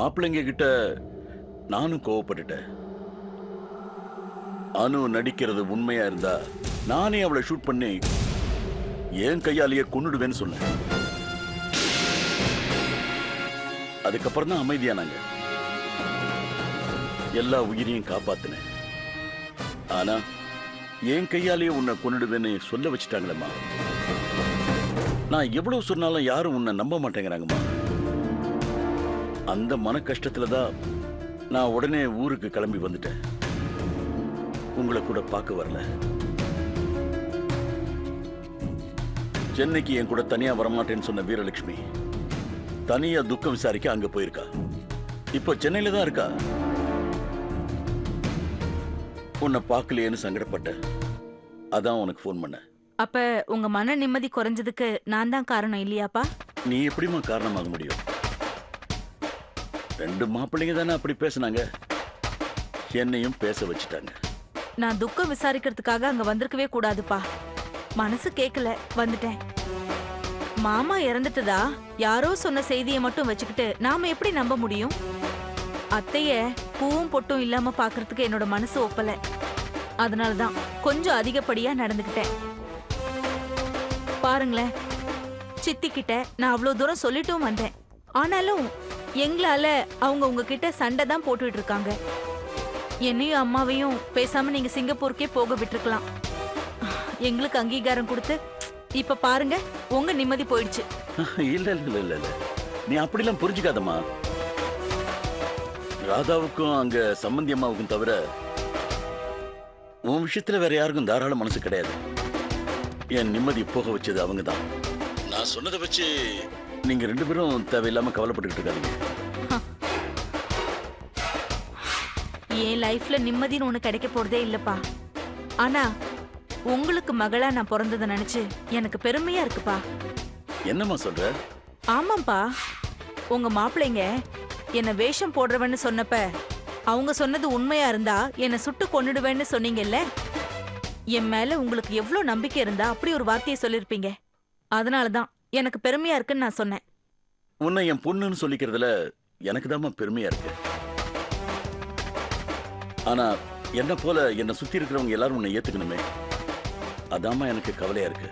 மாப்பிள்ளைங்க கிட்ட நானும் கோவப்பட்டுட்டேன். அனு நடிக்கிறது உண்மையா இருந்தா நானே அவளை ஷூட் பண்ணி என் கையாலேயே கொன்னுடுவேன்னு சொன்னேன். அதுக்கப்புறம் தான் அமைதியானாங்க. எல்லா உயிரையும் காப்பாத்தினேன். ஆனா என் கையாலேயே உன்னை கொன்னுடுவேன்னு சொல்ல வச்சுட்டாங்களேம்மா. நான் எவ்வளவு சொன்னாலும் யாரும் உன்னை நம்ப மாட்டேங்கிறாங்கம்மா. அந்த மன கஷ்டத்துல தான் நான் உடனே ஊருக்கு கிளம்பி வந்துட்டேன். உங்களை கூட பார்க்க வரல. சென்னைக்கு என் கூட தனியா வரமாட்டேன்னு சொன்ன வீரலட்சுமி தனியா துக்கம் விசாரிக்க அங்க போயிருக்கா. இப்போ சென்னையில தான் இருக்கா. உன்னை பார்க்கலையேன்னு சங்கடப்பட்டேன். அதான் உனக்கு ஃபோன் பண்ண. அப்ப உங்க மன நிம்மதி குறைஞ்சதுக்கு நான் தான் காரணம் இல்லையாப்பா? நீ எப்படிமா காரணமாக முடியும்? ரெண்டு மாப்பிள்ளைங்க தானே அப்படி பேசினாங்க. என்னையும் பேச வச்சுட்டாங்க. நான் துக்கம் விசாரிக்கிறதுக்காக அங்க வந்திருக்கவே கூடாதுப்பா. மனசு கேட்கல, வந்துட்டேன். மாமா இறந்துட்டதா யாரோ சொன்ன செய்தியை மட்டும் வச்சுக்கிட்டு நாம எப்படி நம்ப முடியும்? அத்தைய பூவும் பொட்டும் இல்லாம பாக்குறதுக்கு என்னோட மனசு ஒப்பல. அதனாலதான் கொஞ்சம் அதிகப்படியா நடந்துகிட்டேன். பாருங்களேன், சித்தி கிட்ட நான் அவ்வளவு தூரம் சொல்லிட்டும் வந்தேன். ஆனாலும் எங்களால அவங்க உங்ககிட்ட சண்டை தான் போட்டுட்டு இருக்காங்க. என்னையும் அம்மாவையும் பேசாம நீங்க சிங்கப்பூருக்கே போக விட்டுருக்கலாம். எங்களுக்கு அங்கீகாரம் கொடுத்து இப்ப பாருங்க உங்க நிம்மதி போயிடுச்சு. இல்ல இல்ல இல்ல இல்ல, நீ அப்படிலாம் புரிஞ்சுக்காதம்மா. ராதாவுக்கும் அங்க சம்பந்தி அம்மாவுக்கும் தவிர உன் விஷயத்துல வேற யாருக்கும் தாராள மனசு கிடையாது. என் நிம்மதி போக வச்சது அவங்க தான். நான் சொன்னதை வச்சு நீங்க ரெண்டு பேரும் தேவையில்லாம கவலைப்பட்டுக்கிட்டு இருக்காதீங்க. என் லைஃப்ல நிம்மதின்னு ஒண்ணு கிடைக்க போறதே இல்லப்பா. ஆனா உங்களுக்கு மகளா நான் பிறந்ததை நினைச்சு எனக்கு பெருமையா இருக்குப்பா. என்னம்மா சொல்ற? ஆமாப்பா, உங்க மாப்பிள்ளைங்க என்ன வேஷம் போடுறவன்னு சொன்னப்ப அவங்க சொன்னது உண்மையா இருந்தா என்ன சுட்டு கொன்னுடுவேன்னு சொன்னீங்கல்ல. என் மேல உங்களுக்கு எவ்வளவு நம்பிக்கை இருந்தா அப்படி ஒரு வார்த்தையை சொல்லிருப்பீங்க. அதனாலதான் எனக்கு பெருமையா இருக்குன்னு நான் சொன்னேன். உன்னை என் பொண்ணுன்னு சொல்லிக்கிறதுல எனக்கு தாம்மா பெருமையா இருக்கு. ஆனா என்ன போல என்னை சுத்தி இருக்கிறவங்க எல்லாரும் உன்னை ஏத்துக்கணுமே, அதாம்மா எனக்கு கவலையா இருக்கு.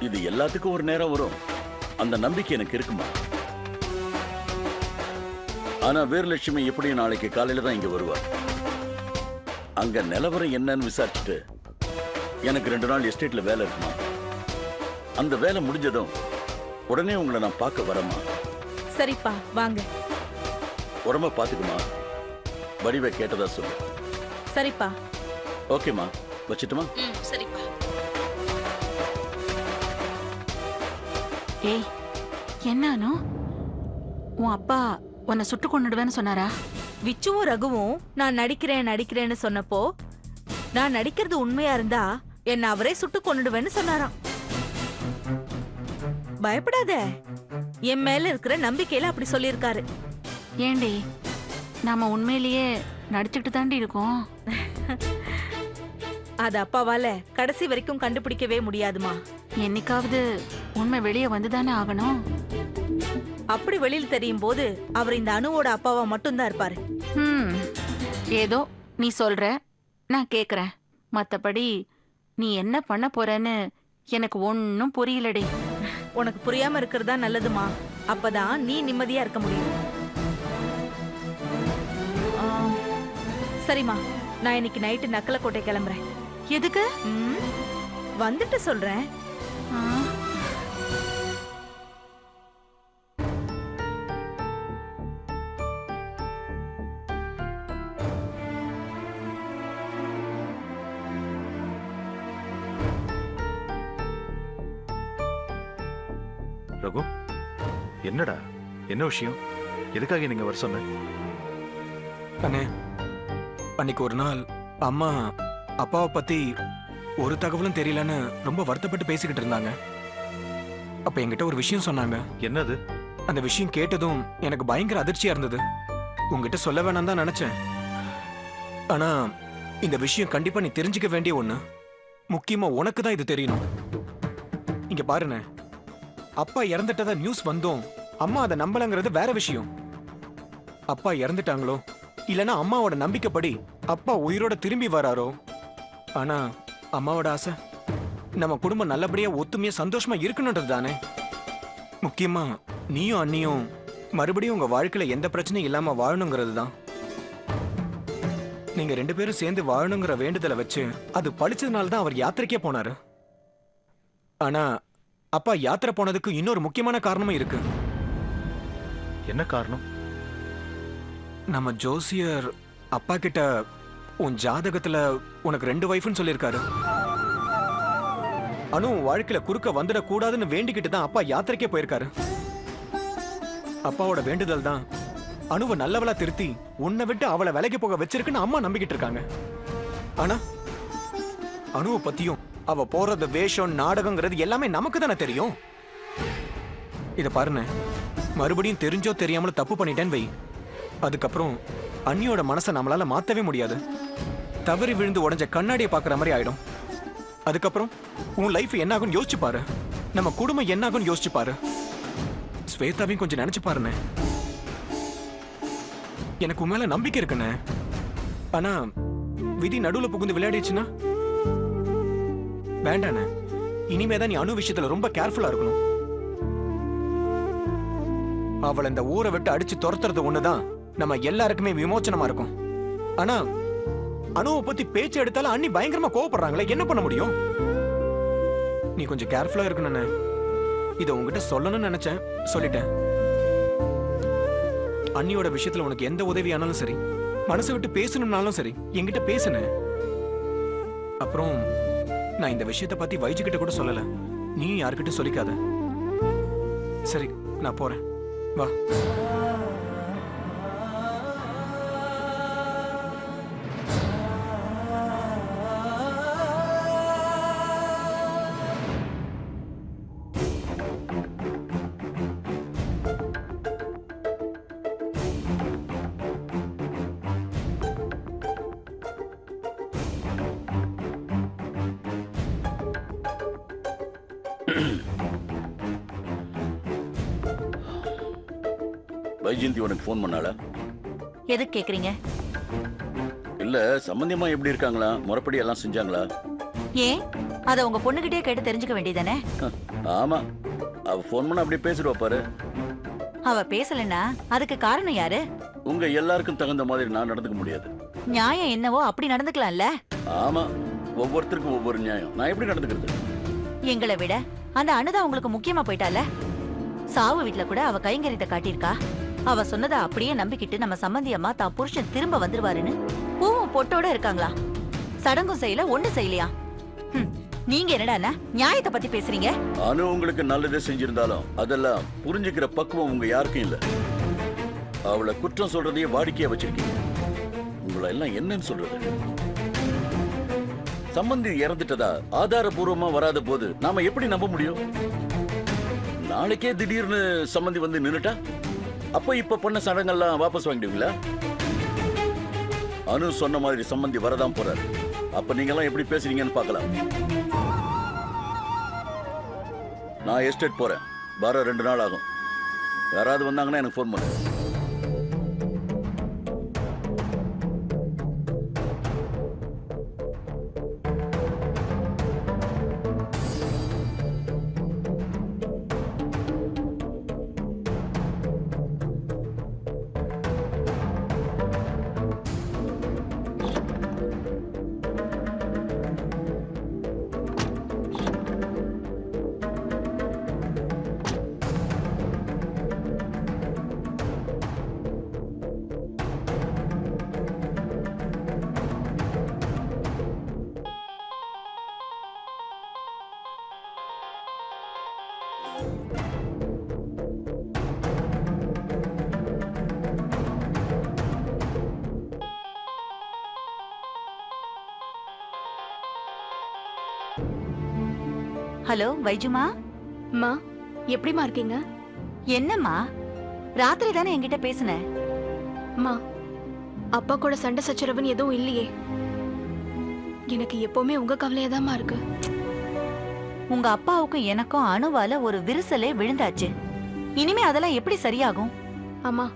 இது எல்லாத்துக்கும் ஒரு நேரம் வரும். அந்த நம்பிக்கை எனக்கு இருக்குமா. ஆனா வீரலட்சுமி எப்படியும் நாளைக்கு காலையில தான் இங்க வருவா. அங்க நிலவரம் என்னன்னு விசாரிச்சுட்டு எனக்கு 2 நாள் எஸ்டேட்ல வேலை இருக்குமா. அந்த வேலை முடிஞ்சதும் உடனே உங்களை நான் பார்க்க வரமா. சரிப்பா, வாங்க. உடம்ப பாத்துக்குமா. வடிவை கேட்டதா சொல்லு. சரிப்பா. ஓகேமா, வச்சுட்டுமா? சரிப்பா. ஏய், என்னானோ உன் அப்பா உன்னை சுட்டு கொண்டுடுவேன்னு சொன்னாரா? விச்சுவும் ரகுவும் நான் நடிக்கிறேன்னு சொன்னப்போ நான் நடிக்கிறது உண்மையா இருந்தா என்ன அவரே சுட்டு கொண்டுடுவேன்னு சொன்னாராம். பயப்படாத, என் மேல இருக்கிற நம்பிக்கையில அப்படி சொல்லியிருக்காரு. ஏண்டி, நாம உண்மையிலேயே நடிச்சுக்கிட்டு தாண்டி இருக்கோம். அது அப்பாவால கடைசி வரைக்கும் கண்டுபிடிக்கவே முடியாதுமா. என்னைக்காவது உண்மை வெளியே வந்துதானே ஆகணும். அப்படி வெளியில் தெரியும் போது அவர் இந்த அணுவோட அப்பாவா மட்டும்தான் இருப்பாரு. ஏதோ நீ சொல்ற, நான் கேக்குறேன். மத்தபடி நீ என்ன பண்ண போறன்னு எனக்கு ஒன்னும் புரியலடி. உனக்கு புரியாம இருக்கிறதா நல்லதுமா. அப்பதான் நீ நிம்மதியா இருக்க முடியும். சரிம்மா, நான் இன்னைக்கு நைட்டு நக்கலக்கோட்டை கிளம்புறேன். எதுக்கு? வந்துட்டு சொல்றேன். ரகு, என்னடா, என்ன விஷயம்? எதுக்காக நீங்க வர சொன்ன? அண்ணே, அன்னைக்கு ஒரு நாள் அம்மா அப்பாவை பத்தி ஒரு தகவலும் தெரியலன்னு ரொம்ப வருத்தப்பட்டு பேசிக்கிட்டு இருந்தாங்க. அப்ப என்கிட்ட ஒரு விஷயம் சொன்னாங்க. என்னது? அந்த விஷயம் கேட்டதும் எனக்கு பயங்கர அதிர்ச்சியா இருந்தது. உங்ககிட்ட சொல்ல வேணாம் தான் நினைச்சேன். ஆனா இந்த விஷயம் கண்டிப்பா நீ தெரிஞ்சுக்க வேண்டிய ஒண்ணு. முக்கியமா உனக்கு தான் இது தெரியணும். இங்க பாருண்ணே, அப்பா இறந்துட்டதா நியூஸ் வந்தோம், அம்மா அதை நம்பலங்கிறது வேற விஷயம். அப்பா இறந்துட்டாங்களோ இல்லனா அம்மாவோட நம்பிக்கைப்படி அப்பா உயிரோட திரும்பி வராரோ. ஆனா அம்மாவோட ஆசை நம்ம குடும்பம் நல்லபடியா ஒத்துமையா சந்தோஷமா இருக்கணும்ன்றது தானே. முக்கியமா நீயும் அண்ணியும் மறுபடியும் உங்க வாழ்க்கையில எந்த பிரச்சனையும் இல்லாம வாழணுங்கிறது தான். நீங்க 2 பேரும் சேர்ந்து வாழணுங்கிற வேண்டுதலை வச்சு அது பழிச்சதுனால தான் அவர் யாத்திரைக்கே போனாரு. ஆனா அப்பா யாத்திரை போனதுக்கு இன்னொரு முக்கியமான காரணமும் இருக்கு. என்ன காரணம்? நம்ம ஜோசியர் அப்பா கிட்ட உன் ஜாதகத்துல உனக்கு 2 வைஃப்னு சொல்லியிருக்காரு. அனு உன் வாழ்க்கையில குறுக்க வந்துடக்கூடாதுன்னு வேண்டிக்கிட்டு தான் அப்பா யாத்திரைக்கே போயிருக்காரு. அப்பாவோட வேண்டுதல் தான் அனுவை நல்லவளா திருத்தி உன்னை விட்டு அவளை விலைக்கு போக வச்சிருக்குன்னு அம்மா நம்பிக்கிட்டு இருக்காங்க. ஆனா அனுவை பத்தியும் அவ போறது வேஷம் நாடகங்கிறது எல்லாமே நமக்கு தானே தெரியும். இத பாருங்க, மறுபடியும் தெரிஞ்சோ தெரியாமல தப்பு பண்ணிட்டேன்னு வை, அதுக்கப்புறம் அண்ணியோட மனசை நம்மளால மாத்தவே முடியாது. தவறி விழுந்து உடைஞ்ச கண்ணாடியை பாக்குற மாதிரி ஆயிடும். அதுக்கப்புறம் உன் லைஃப் என்ன ஆகும் யோசிச்சு பாரு, நம்ம குடும்பம் என்ன ஆகும் யோசிச்சு பாரு. ஸ்வேதாவையும் கொஞ்சம் நினைச்சு பாருண்ணே. எனக்கு உன் மேல நம்பிக்கை இருக்குண்ணே. ஆனா விதி நடுவுல புகுந்து விளையாடிச்சுன்னா வேண்டாண்ணே. இனிமேதான் நீ அனு விஷயத்துல ரொம்ப கேர்ஃபுல்லா இருக்கணும். அவளை இந்த ஊரை விட்டு அடிச்சு துரத்துறது ஒண்ணுதான் நம்ம எல்லாருக்குமே விமோச்சனமா இருக்கும். ஆனா அனுவை பத்தி பேச்சு எடுத்தாலும் அண்ணி பயங்கரமா கோவப்படுறாங்களே, என்ன பண்ண முடியும்? நீ கொஞ்சம் கேர்ஃபுல்லா இருக்கணும்ண்ணே. இதை உங்ககிட்ட சொல்லணும்னு நினைச்சேன், சொல்லிட்டேன். அண்ணியோட விஷயத்துல உனக்கு எந்த உதவி ஆனாலும் சரி, மனசை விட்டு பேசணும்னாலும் சரி, என்கிட்ட பேசுனேன். அப்புறம் நான் இந்த விஷயத்தை பத்தி வைஜுகிட்ட கூட சொல்லல, நீ யாருக்கிட்ட சொல்லிக்காத. சரி, நான் போறேன், வா. வைஜெயந்தி உனக்கு ஃபோன் பண்ணாளா? எதுக்கு கேக்குறீங்க? இல்ல சம்பந்தியமா எப்படி இருக்காங்களா, முறைப்படி எல்லாம் செஞ்சாங்களா? ஏன் அத உங்க பொண்ணுகிட்டே கேட்டு தெரிஞ்சுக்க வேண்டியதானே? ஆமா, அவ ஃபோன் பண்ண அப்படியே பேசிடுவா பாரு. அவ பேசலன்னா அதுக்கு காரணம் யாரு? உங்க எல்லாருக்கும் தகுந்த மாதிரி நான் நடந்துக்க முடியாது. நியாயம் என்னவோ அப்படி நடந்துக்கலாம்ல. ஆமா, ஒவ்வொருத்தருக்கும் ஒவ்வொரு நியாயம். நான் எப்படி நடந்துக்கிறது? எங்களை விட அந்த அனுதா உங்களுக்கு முக்கியமா போயிட்டால. சாவு வீட்டுல கூட அவ கைங்கரியத்தை காட்டியிருக்கா. அவ சொன்னதை அப்படியே நம்பிக்கிட்டு நம்ம சம்பந்தி அம்மா தான் புருஷன் திரும்ப வந்துருவாருன்னு பூவும் பொட்டோட இருக்காங்களா? சடங்கும் செய்யல, ஒண்ணு செய்யலையா? நீங்க என்னடா நியாயத்தை பத்தி பேசுறீங்க? அனு உங்களுக்கு நல்லதே செஞ்சிருந்தாலும் அதெல்லாம் புரிஞ்சுக்கிற பக்குவம் உங்க யாருக்கும் இல்ல. அவளை குற்றம் சொல்றதையே வாடிக்கையா வச்சிருக்கீங்க. உங்களை எல்லாம் என்னன்னு சொல்றது? சம்பந்தி இறந்துட்டதா ஆதாரபூர்வமா வராத போது நாம எப்படி நம்ப முடியும்? நாளைக்கே திடீர்னு சம்பந்தி வந்து நின்னுட்டா அப்ப இப்ப பண்ண சடங்கெல்லாம் வாபஸ் வாங்கிடுவீங்களா? அனு சொன்ன மாதிரி சம்பந்தி வரதான் போறாரு. அப்ப நீங்க எல்லாம் எப்படி பேசுறீங்கன்னு பார்க்கலாம். நான் எஸ்டேட் போறேன், வர 2 நாள் ஆகும். யாராவது வந்தாங்கன்னா எனக்கு ஃபோன் பண்ணுங்க. ஹலோ வைஜுமா. அம்மா, எப்படிமா இருக்கீங்க? என்னம்மா, ராத்திரி தானே என்கிட்ட பேசுன? அம்மா, அப்பா கூட சண்டை சச்சரவுன்னு எதுவும் இல்லையே. எனக்கு எப்பவுமே உங்க கவலையாதாம்மா இருக்கு. உங்க அப்பாவுக்கும் எனக்கும் அணுவால ஒரு விரிசலே விழுந்தாச்சு. இனிமே அதெல்லாம் எப்படி சரியாகும்? அம்மா,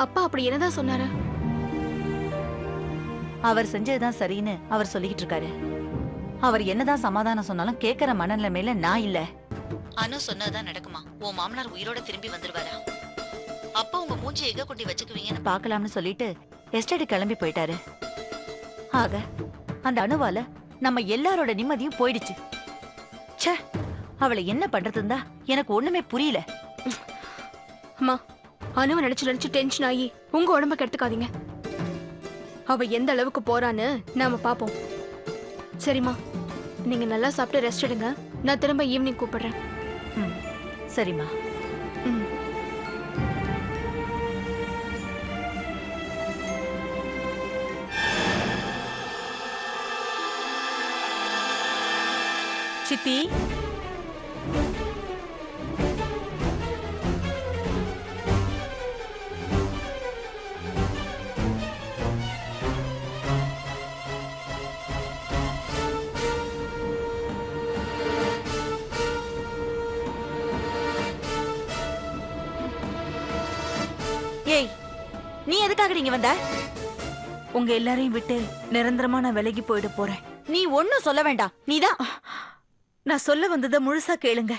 அப்பா அப்படி என்னதான் சொன்னாரு? அவர் செஞ்சதுதான் சரின்னு அவர் சொல்லிக்கிட்டு இருக்காரு. அவர் என்னதான் சமாதானம் சொன்னாலும் கேட்கிற மனநிலைமையில நான் இல்ல. அனு சொன்னதுதான் நடக்குமா? உன் மாமனார் உயிரோட திரும்பி வந்துருவாரா? அப்ப உங்க மூஞ்சி எங்க கொண்டு வச்சுக்குவீங்கன்னு பாக்கலாம்னு சொல்லிட்டு எஸ்டேட் கிளம்பி போயிட்டாரு. ஆக அந்த அணுவால நம்ம எல்லாரோட நிம்மதியும் போயிடுச்சு. ச்சே, அவளை என்ன பண்றதுந்தா எனக்கு ஒண்ணுமே புரியல. அம்மா, அனுவை நினைச்சு டென்ஷன் ஆகி உங்க உடம்ப கெடுத்துக்காதீங்க. அவ எந்த அளவுக்கு போறான்னு நாம பாப்போம். சரிம்மா, நீங்க நல்லா சாப்பிட்டு ரெஸ்ட் எடுங்க. நான் திரும்ப ஈவினிங் கூப்பிடுறேன். ம், சரிம்மா. ம். சித்தி, ஏய், நீ எதுக்காக நீங்க வந்த? உங்க எல்லாரையும் விட்டு நிரந்தரமா நான் விலகி போயிட போறேன். நீ ஒண்ணும் சொல்ல வேண்டாம். நீதான் நான் சொல்ல வந்ததை முழுசா கேளுங்க.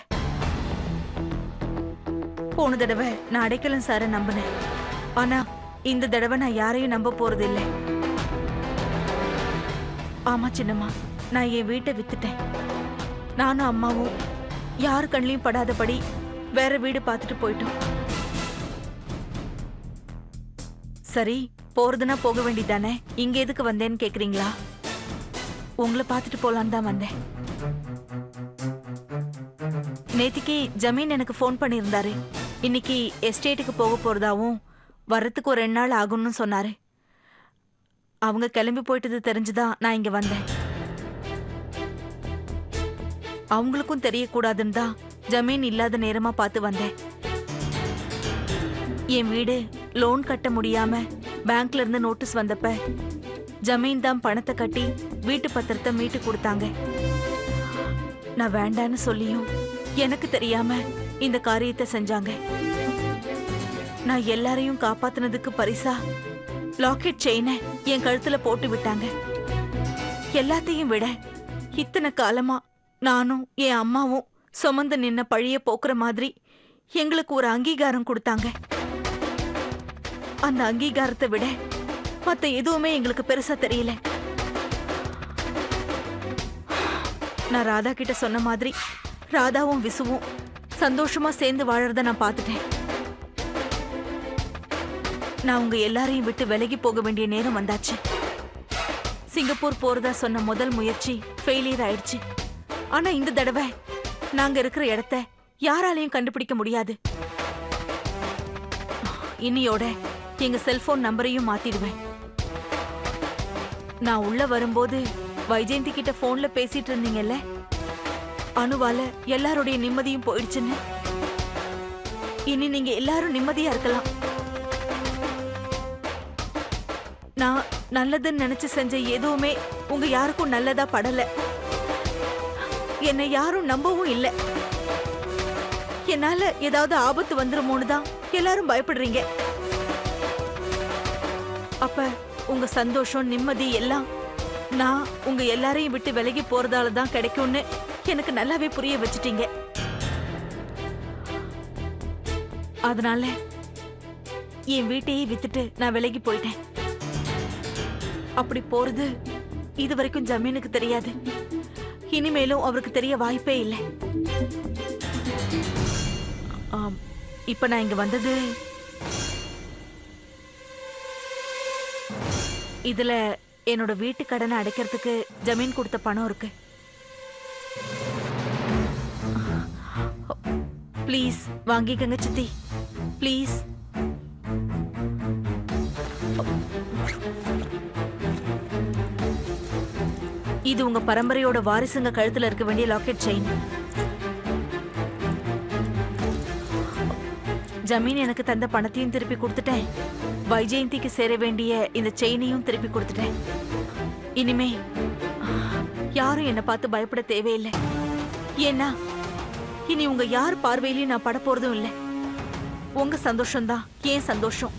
போன தடவை நான் அடைக்கலம் சார நம்பினேன். ஆனா இந்த தடவை நான் யாரையும் நம்ப போறது இல்லை. ஆமா சின்னம்மா, நான் என் வீட்டை வித்துட்டேன். நானும் அம்மாவும் யாரு கண்ணிலையும் படாதபடி வேற வீடு பார்த்துட்டு போயிட்டோம். சரி, போறதுன்னா போக வேண்டியதானே. இங்க எதுக்கு வந்தேன்னு கேக்குறீங்களா? உங்களை பார்த்துட்டு போலான்னு தான் வந்தேன். நேத்திக்கு ஜமீன் எனக்கு ஃபோன் பண்ணியிருந்தாரு. இன்னைக்கு எஸ்டேட்டுக்கு போக போறதாவும் வர்றதுக்கு ஒரு 2 நாள் ஆகும்னு சொன்னாரு. அவங்க கிளம்பி போயிட்டது தெரிஞ்சுதான் நான் இங்க வந்தேன். அவங்களுக்கும் தெரியக்கூடாதுன்னு தான் ஜமீன் இல்லாத நேரமா பார்த்து வந்தேன். என் வீடு லோன் கட்ட முடியாம பேங்க்ல இருந்து நோட்டீஸ் வந்தப்ப ஜமீன் தான் பணத்தை கட்டி வீட்டு பத்திரத்தை மீட்டு கொடுத்தாங்க. நான் வேண்டான்னு சொல்லியும் எனக்கு தெரியாம இந்த காரியத்தை செஞ்சாங்க. நான் எல்லாரையும் காப்பாத்துனதுக்கு பரிசா லாக்கெட் செயினை என் கழுத்துல போட்டு விட்டாங்க. எல்லாத்தையும் விட இத்தனை காலமா நானும் என் அம்மாவும் சுமந்து நின்ன பழிய போக்குற மாதிரி எங்களுக்கு ஒரு அங்கீகாரம் கொடுத்தாங்க. அந்த அங்கீகாரத்தை விட மத்த எதுவுமே எங்களுக்கு பெருசா தெரியல. நான் ராதா கிட்ட சொன்ன மாதிரி ராதாவும் விசுவும் சந்தோஷமா சேர்ந்து வாழறத நான் பார்த்துட்டேன். நான் உங்க எல்லாரையும் விட்டு விலகி போக வேண்டிய நேரம் வந்தாச்சு. சிங்கப்பூர் போறதா சொன்ன முதல் முயற்சி ஃபெயிலியர் ஆயிடுச்சு. ஆனா இந்த தடவை நாங்க இருக்கிற இடத்த யாராலையும் கண்டுபிடிக்க முடியாது. இனியோட எங்க செல்போன் நம்பரையும் மாத்திடுவேன். நான் உள்ள வரும்போது வைஜெயந்தி கிட்ட போன்ல பேசிட்டு இருந்தீங்கல்ல, அணுவால எல்லாருடைய நிம்மதியும் போயிடுச்சுன்னு. இனி நீங்க எல்லாரும் நிம்மதியா இருக்கலாம். நான் நல்லதுன்னு நினைச்சு செஞ்ச எதுவுமே உங்க யாருக்கும் நல்லதா படல. என்னை யாரும் நம்பவும் இல்லை. என்னால ஏதாவது ஆபத்து வந்துருமோன்னு தான் எல்லாரும் பயப்படுறீங்க. அப்ப உங்க சந்தோஷம் நிம்மதி எல்லாம் நான் உங்க எல்லாரையும் விட்டு விலகி போறதால தான் கிடைக்கும்னு எனக்கு நல்லாவே புரிய வச்சுட்டீங்க. அதனால என் வீட்டையே வித்துட்டு நான் விலகி போயிட்டேன். அப்படி போறது இது வரைக்கும் ஜமீனுக்கு தெரியாது. இனிமேலும் அவருக்கு தெரிய வாய்ப்பே இல்லை. இப்ப நான் இங்க வந்தது, இதுல என்னோட வீட்டு கடனை அடைக்கிறதுக்கு ஜமீன் கொடுத்த பணம் இருக்கு. ப்ளீஸ் வாங்கிக்கங்க சித்தி, ப்ளீஸ். இது உங்க பரம்பரையோட வாரிசுங்க கழுத்துல இருக்க வேண்டிய லாக்கெட் செயின். ஜமீன் எனக்கு தந்த பணத்தையும் திருப்பி கொடுத்துட்டேன். வைஜெயந்திக்கு சேர வேண்டிய இந்த செயினையும் திருப்பி கொடுத்துட்டேன். இனிமே யாரும் என்ன பார்த்து பயப்பட தேவையில்லை. ஏன்னா இனி உங்க யார் பார்வையிலையும் நான் பட போறதும் இல்லை. உங்க சந்தோஷம்தான் ஏன் சந்தோஷம்.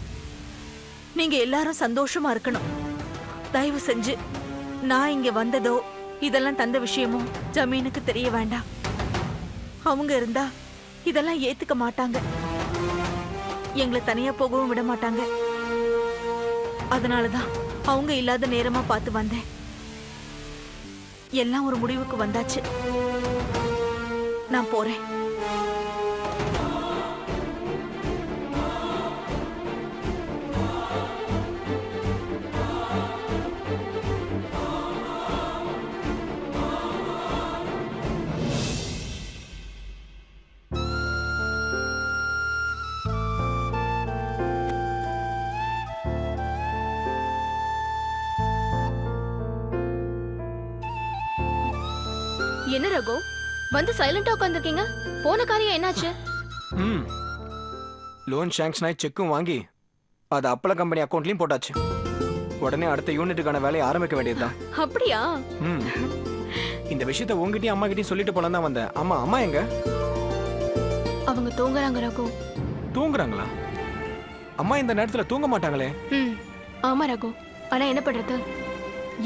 நீங்க எல்லாரும் சந்தோஷமா இருக்கணும். தயவு செஞ்சு நான் இங்க வந்ததோ இதெல்லாம் தந்த விஷயமோ ஜமீனுக்கு தெரிய வேண்டாம். அவங்க இருந்தா இதெல்லாம் ஏத்துக்க மாட்டாங்க, எங்களை தனியா போகவும் விட மாட்டாங்க. அதனாலதான் அவங்க இல்லாத நேரமா பார்த்து வந்தேன். எல்லாம் ஒரு முடிவுக்கு வந்தாச்சு. நான் போறேன். என்ன ரகு, வந்து சைலண்டா உட்காந்துருக்கீங்க? போன காரியம் என்னாச்சு? ம் லோன் சாங்ஷன் ஆகி செக்கும் வாங்கி அது அப்பள கம்பெனி அக்கௌண்ட்லயும் போட்டாச்சு. உடனே அடுத்த யூனிட்டுக்கான வேலையை ஆரம்பிக்க வேண்டியதுதான். அப்படியா? ம் இந்த விஷயத்த உங்ககிட்டயும் அம்மா கிட்டயும் சொல்லிட்டு போலாம் தான் வந்தேன். அம்மா எங்க? அவங்க தூங்குறாங்க ரகு. தூங்குறாங்களா? அம்மா இந்த நேரத்துல தூங்க மாட்டாங்களே. ஆமா ரகு, ஆனா என்ன பண்றது,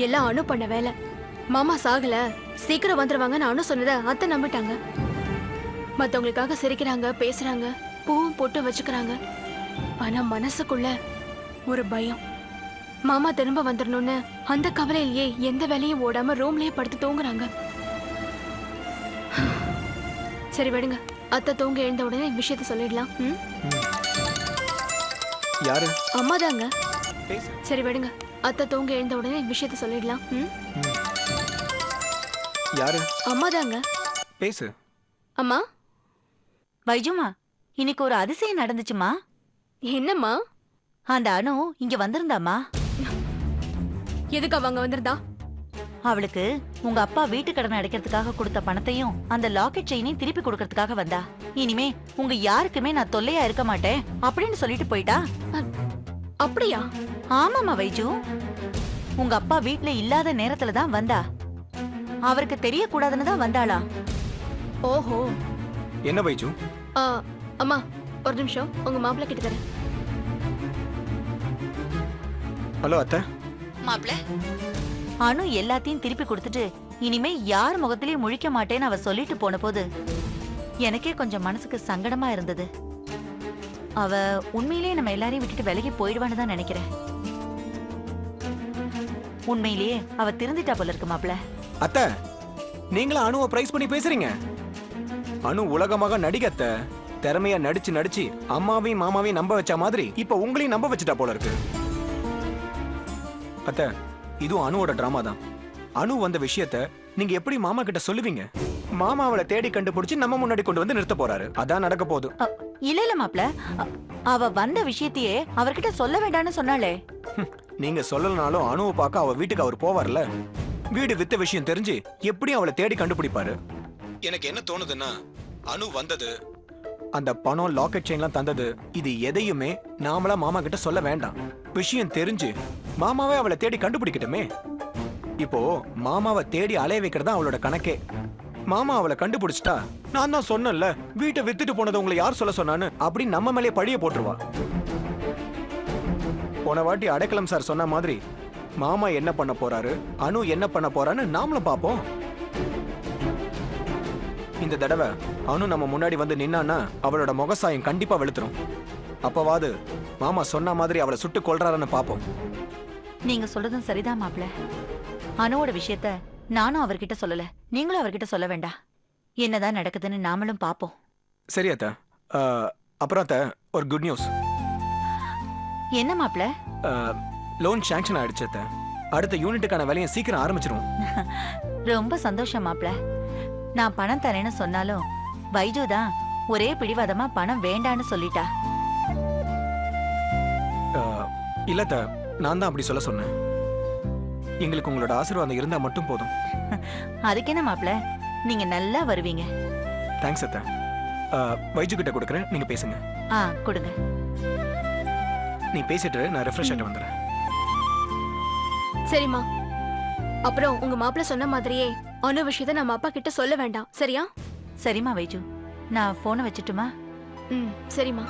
எல்லாம் அனு பண்ண வேலை. மாமா சாகல, சீக்கிரம் வந்துருவாங்க அனு சொன்னதை அத்தை நம்பிட்டாங்க. மத்தவங்களுக்காக சிரிக்கிறாங்க, பேசுறாங்க, பூவும் போட்டு வச்சுக்கிறாங்க. ஆனா மனசுக்குள்ள ஒரு பயம். மாமா திரும்ப வந்துடணும்னு அந்த கவலையிலேயே எந்த வேலையும் ஓடாம ரூம்லயே படுத்து தூங்குறாங்க. சரி விடுங்க, அத்தை தூங்க எழுந்த உடனே விஷயத்த சொல்லிடலாம். யாரு? அம்மாதாங்க. பேசு. சரி விடுங்க, அத்தை தூங்க எழுந்த உடனே விஷயத்த சொல்லிடலாம். யாரு? அம்மாதாங்க. பேசு. அம்மா. வைஜுமா, இன்னைக்கு ஒரு அதிசயம் நடந்துச்சுமா. என்னம்மா? அந்த அனு இங்க வந்திருந்தாமா. எதுக்கு அவங்க வந்திருந்தா? அவளுக்கு உங்க அப்பா வீட்டு கடன் அடைக்கிறதுக்காக கொடுத்த பணத்தையும் அந்த லாக்கெட் செயினையும் திருப்பி கொடுக்கறதுக்காக வந்தா. இனிமே உங்க யாருக்குமே நான் தொல்லையா இருக்க மாட்டேன் அப்படின்னு சொல்லிட்டு போயிட்டா. அப்படியா? ஆமாமா வைஜு, உங்க அப்பா வீட்ல இல்லாத நேரத்துல தான் வந்தா. அவருக்கு தெரியக்கூடாதுன்னு தான் வந்தாளா. ஓஹோ. என்ன வைஜு? அம்மா ஒரு நிமிஷம், உங்க மாப்பிள்ளை கிட்ட தரேன். ஹலோ அத்தை. மாப்பிள்ள, அனு எல்லாத்தையும் திருப்பி கொடுத்துட்டு இனிமே யார் முகத்திலயும் முழிக்க மாட்டேன்னு அவ சொல்லிட்டு போன போது எனக்கே கொஞ்சம் மனசுக்கு சங்கடமா இருந்தது. அவ உண்மையிலேயே நம்ம எல்லாரையும் விட்டுட்டு விலகி போயிடுவான்னு தான் நினைக்கிறேன். உண்மையிலேயே அவ திருந்திட்டா போல இருக்கு மாப்பிள்ள. அத்தை, நீங்களும் அனுவை பிரைஸ் பண்ணி பேசுறீங்க. அனு உலகமாக நடிகத்த திறமையா நடிச்சு அம்மாவையும் மாமாவையும் நம்ப வச்ச மாதிரி இப்ப உங்களையும் நம்ப வச்சுட்டா போல இருக்கு. அத்தை, இதுவும் அனுவோட டிராமா தான். அனு வந்த விஷயத்த நீங்க எப்படி மாமா கிட்ட சொல்லுவீங்க? மாமா அவளை தேடி கண்டுபிடிச்சு நம்ம முன்னாடி கொண்டு வந்து நிறுத்த போறாரு. அதான் நடக்க போகுது. இல்ல மாப்பிள்ள, அவ வந்த விஷயத்தையே அவர்கிட்ட சொல்ல வேண்டாம்னு சொன்னாலே. நீங்க சொல்லலனாலும் அனுவை பார்க்க அவ வீட்டுக்கு அவர் போவார்ல. வீடு வித்த விஷயம் தெரிஞ்சு எப்படி அவளை தேடி கண்டுபிடிப்பாரு. எனக்கு என்ன தோணுதுன்னா, அனு வந்தது, அந்த பணம் லாக்கெட் செயின்லாம் தந்தது, இது எதையுமே நாமளா மாமா கிட்ட சொல்ல வேண்டாம். விஷயம் தெரிஞ்சு மாமாவே அவளை தேடி கண்டுபிடிக்கட்டுமே. இப்போ மாமாவை தேடி அலைய வைக்கிறதா அவளோட கணக்கே. மாமா அவளை கண்டுபிடிச்சிட்டா, நான் தான் சொன்னேன்ல வீட்டை வித்துட்டு போனது உங்களை யார் சொல்ல சொன்னான்னு அப்படி நம்ம மேலே பழிய போட்டுருவா. போன வாட்டி அடைக்கலம் சார் சொன்ன மாதிரி மாமா என்ன பண்ண போறாரு, அனு என்ன பண்ண போறான்னு நாமளும் பாப்போம். இந்த தடவை அனு நம்ம முன்னாடி வந்து நின்னான்னா அவளோட முகசாயம் கண்டிப்பா வெளுத்துரும். அப்பவாது மாமா சொன்ன மாதிரி அவளை சுட்டு கொல்றாருன்னு பாப்போம். நீங்க சொல்றதும் சரிதான் மாப்பிள்ள. அனுவோட விஷயத்த நானும் அவர்கிட்ட சொல்லல, நீங்களும் அவர்கிட்ட சொல்ல வேண்டாம். என்னதான் நடக்குதுன்னு நாமளும் பாப்போம். சரி அத்த. அப்புறம் அத்த, ஒரு குட் நியூஸ். என்ன மாப்பிள்ள? லோன் சாங்ஷன் ஆயிடுச்சு அத்த. அடுத்த யூனிட்டுக்கான வேலையை சீக்கிரம் ஆரம்பிச்சிருவோம். ரொம்ப சந்தோஷம் மாப்பிள்ள. நான் பணம் தரேன்னு சொன்னாலும் வைஜு தான் ஒரே பிடிவாதமா பணம் வேண்டான்னு சொல்லிட்டா. இல்லத்த, நான் தான் அப்படி சொல்ல சொன்னேன். எங்களுக்கு உங்களோட ஆசீர்வாதம் இருந்தா மட்டும் போதும். அதுக்கு என்ன மாப்பிள்ள, நீங்க நல்லா வருவீங்க. தேங்க்ஸ் அத்த. வைஜு கிட்ட கொடுக்குறேன், நீங்க பேசுங்க. கொடுங்க. நீ பேசிட்டு நான் ரெஃப்ரெஷ் ஆகிட்டு வந்துடுறேன். சரிம்மா. அப்புறம் உங்க மாப்பிள்ள சொன்ன மாதிரியே அனு விஷயத்தை நம்ம அப்பா கிட்ட சொல்ல வேண்டாம், சரியா? சரிம்மா வைஜு, நான் போனை வச்சுட்டுமா? சரிம்மா.